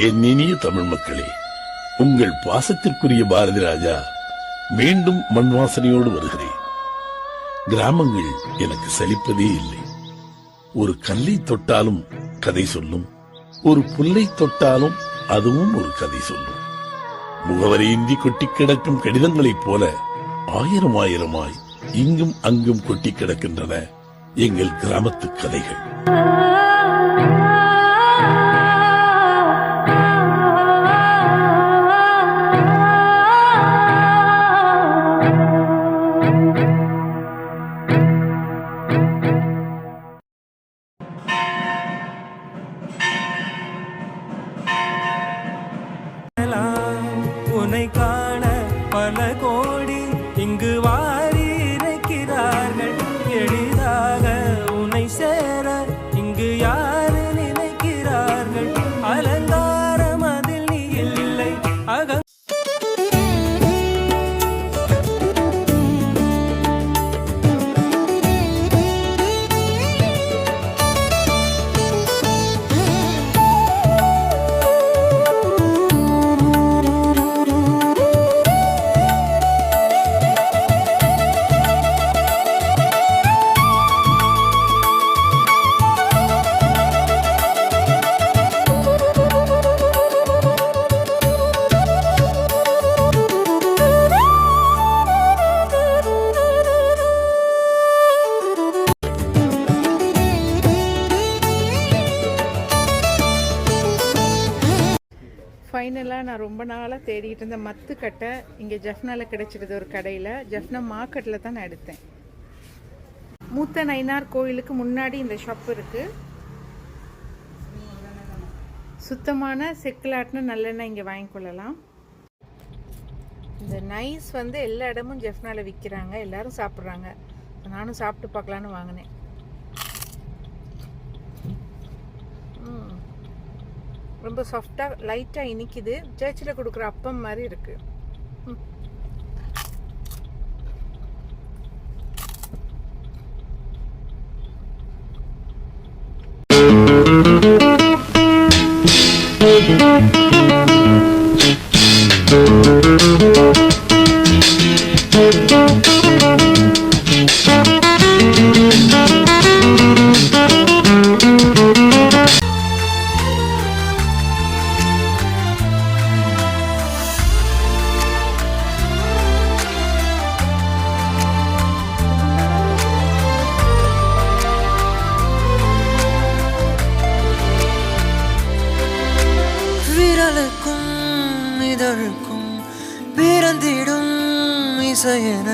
என் இனிய தமிழ் மக்களே, உங்கள் பாசத்திற்குரிய பாரதி ராஜா மீண்டும் மண் வாசனையோடு வருகிறேன். கிராமங்கள் எனக்கு சலிப்பதே இல்லை. ஒரு கல்லை தொட்டாலும் கதை சொல்லும், ஒரு புல்லை தொட்டாலும் அதுவும் ஒரு கதை சொல்லும். முகவரியின்றி கொட்டி கிடக்கும் கடிதங்களைப் போல ஆயிரம் ஆயிரமாய் இங்கும் அங்கும் கொட்டி கிடக்கின்றன எங்கள் கிராமத்து கதைகள். உன்னை காண பல கோடி இங்கு வாரி இறைக்கிறார்கள். எளிதாக உன்னை சேர இங்கு யாரு நினைக்கிறார்கள். அலங்காரம் அதில் நீ இல்லை. ஃபைனலாக நான் ரொம்ப நாளாக தேடிட்டு இருந்த மத்துக்கட்டை இங்கே ஜஃப்னாவில் கிடைச்சிடுது. ஒரு கடையில் ஜஃப்னா மார்க்கெட்டில் தான் நான் எடுத்தேன். மூத்த நயினார் கோயிலுக்கு முன்னாடி இந்த ஷாப் இருக்குது. சுத்தமான செக்கிலாட்டின நல்லெண்ணெய் இங்கே வாங்கிக்கொள்ளலாம். இந்த நைஸ் வந்து எல்லா இடமும் ஜஃப்னாவில் விற்கிறாங்க, எல்லோரும் சாப்பிட்றாங்க. நானும் சாப்பிட்டு பார்க்கலான்னு வாங்கினேன். ரொம்ப சாஃப்டாக லைட்டாக இனிக்குது. சர்ச்சில் கொடுக்குற அப்பம் மாதிரி இருக்குது. இதழுக்கும் பிறந்திடும் இசையென